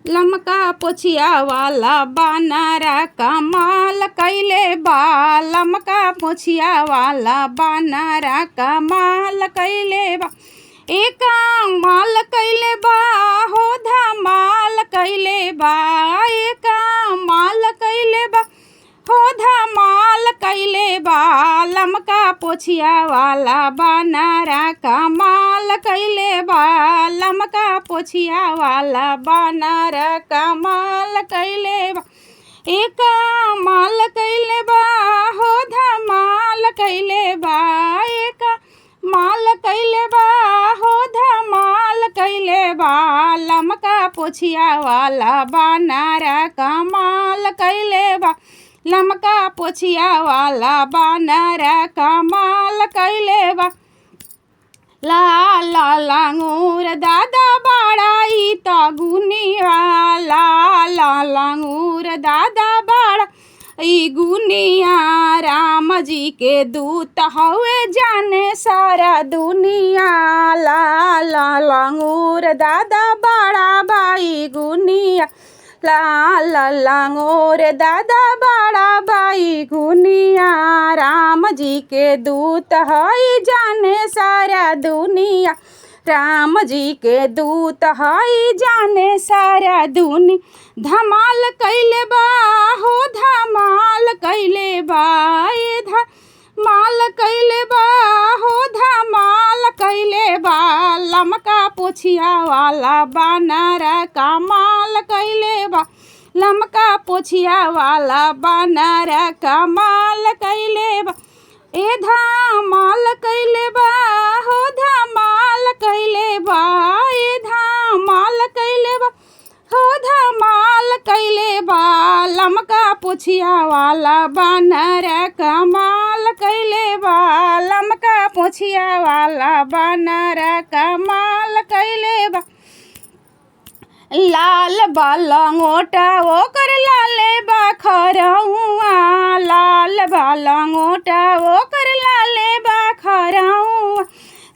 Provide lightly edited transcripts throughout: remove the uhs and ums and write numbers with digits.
लमका पोछिया वाला बानरा कमाल कइले बा। लमका पोछिया वाला बानरा कमाल कइले बा। एक माल कइले बा हो धमाल कइले बा। एक माल कइले बा हो धमाल कइले बा। लमका पोछिया वाला बानरा कमाल कइले बा। लमका पोछिया वाला बानरा कमाल कइले बा। एक माल कइले बा हो धमाल कइले बा। एक माल कइले बा हो धमाल कइले बा। लमका पोछिया वाला बानरा कमाल कइले बा। लमका पोछिया वाला बानरा कमाल कइले बा। लाल लांगूर दादा बाड़ाई त गुनिया। लाल लांगूर दादा बाड़ा ई गुनिया। राम जी के दूत हवे जाने सारा दुनिया। लाल लांगूर दादा बाड़ा बाई गुनिया। लाल लांगूर दादा बाड़ा बाई गुनिया। राम जी के दूत हई जाने सारा दुनिया। राम जी के दूत हई जाने सारा दुनिया। धमाल कइले बा हो धमाल कइले बा। ए धमाल कइले बा हो धमाल कइले बा। लमका पोछिया वाला बानरा कमाल कइले बा। लमका पोछिया वाला बानरा कमाल कइले बा। ए धमाल कइले बा हो धमाल कइले बा। ए धमाल कइले बा हो धमाल कइले बा। लमका पोछिया वाला बानरा कमाल कइले बा। लमका पोछिया वाला बानरा कमाल कइले बा। लाल बालंगोटा ओकर लाले बा खरौआ। लाल बालंगोटा ओकर लाले बा खरौआ।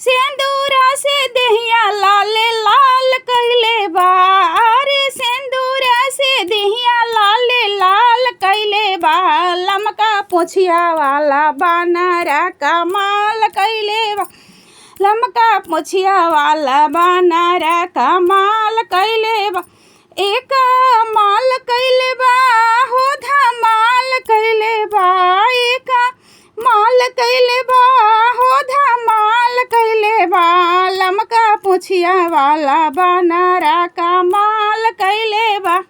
सिंदूरा से देहिया लाले लाल कइले बा। अरे सिंदूरा से देहिया लाले लाल कइले बा। लमका पोछिया वाला बानरा कमाल कइले बा। लमका पोछिया वाला बानरा कमाल कइले बा। एक माल कइले बा हो धमाल कइले बा। एक माल कइले बा हो धमाल कइले बा। लमका पोछिया वाला बानरा कमाल कइले बा।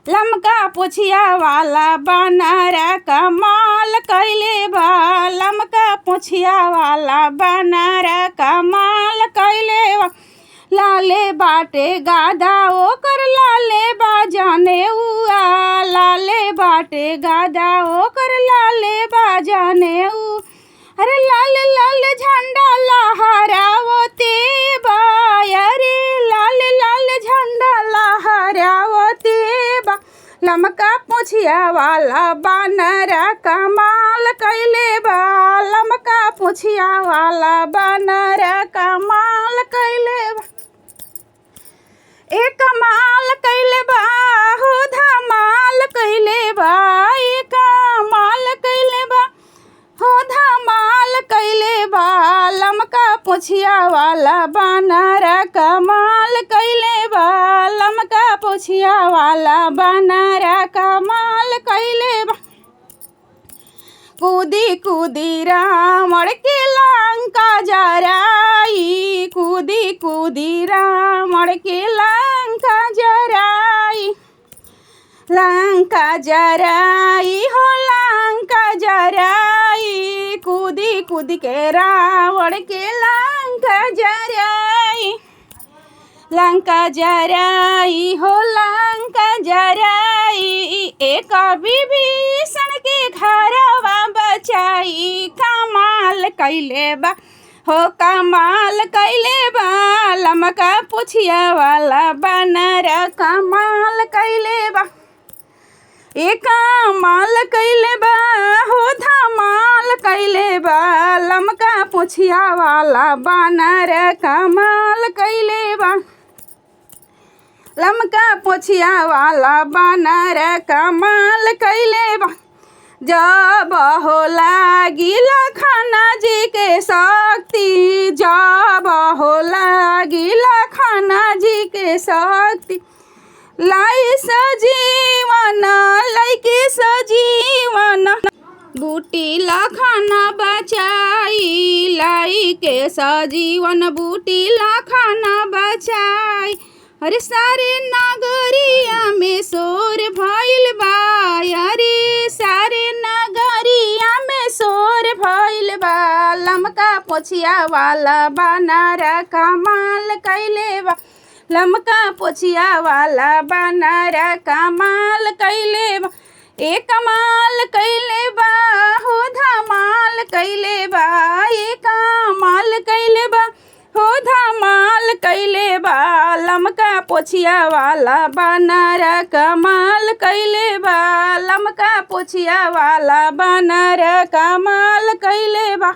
लमका पोछिया वाला बानरा कमाल कइले बा। लमका पोछिया वाला बानरा कमाल कइले बा। लाले बाटे गाधा ओकर लाले बा जनेऊआ। लाले बाटे गाधा ओकर लाले बा जनेऊ। अरे लाल लाल झंडा लहरावते बा। अरे लाल लाल झंडा लहरावते बा। लमका पोछिया वाला बानरा कमाल कइले बा। लमका पोछिया वाला बानरा कमाल कइले बा। एक माल कइले बा हो धमाल कइले बा। एक माल कइले बा हो धमाल कइले बा। लमका पोछिया वाला बानरा कमाल कइले बा। लमका पोछिया वाला बानरा कमाल कइले बा। कूदी कूदी रावण के लंका जराई। कूदी कूदी रावण के लंका जराई। लंका जराई हो लंका जराई। कूदी कूदी के रावण के लंका जराई। लंका जराई हो लंका जराई। एक विभीषण के घरवा बचाई। कमाल कइले बा हो कमाल कइले बा। लमका पोछिया वाला बानरा कमाल कइले बा। एक माल कइले बा हो धमाल कइले बा। लमका पोछिया वाला बानरा कमाल कइले बा। लमका पोछिया वाला बानर कमाल कैले बा। जब हो लागिल खाना जी के शक्ति, जब हो लागिल खाना जी के शक्ति, लाई सजीवन लैके सजीवन, बूटी ला खाना बचाई, लाई के सजीवन बूटी ला खाना बचाई। अरे सारे नगरिया में शोर भइल बा, अरे सारे नगरिया में शोर भइल बा। लमका पोछिया वाला बानर कमाल कैले बा, लमका पोछिया वाला बानर कमाल कैले बा। ए कमाल कैले बा हो धमाल कैले बा, ए कमाल कैले बा हो धमाल कैले बा। लमका पोछिया वाला बानर कमाल कैले बा, लमका पोछिया वाला बानर कमाल कैले बा।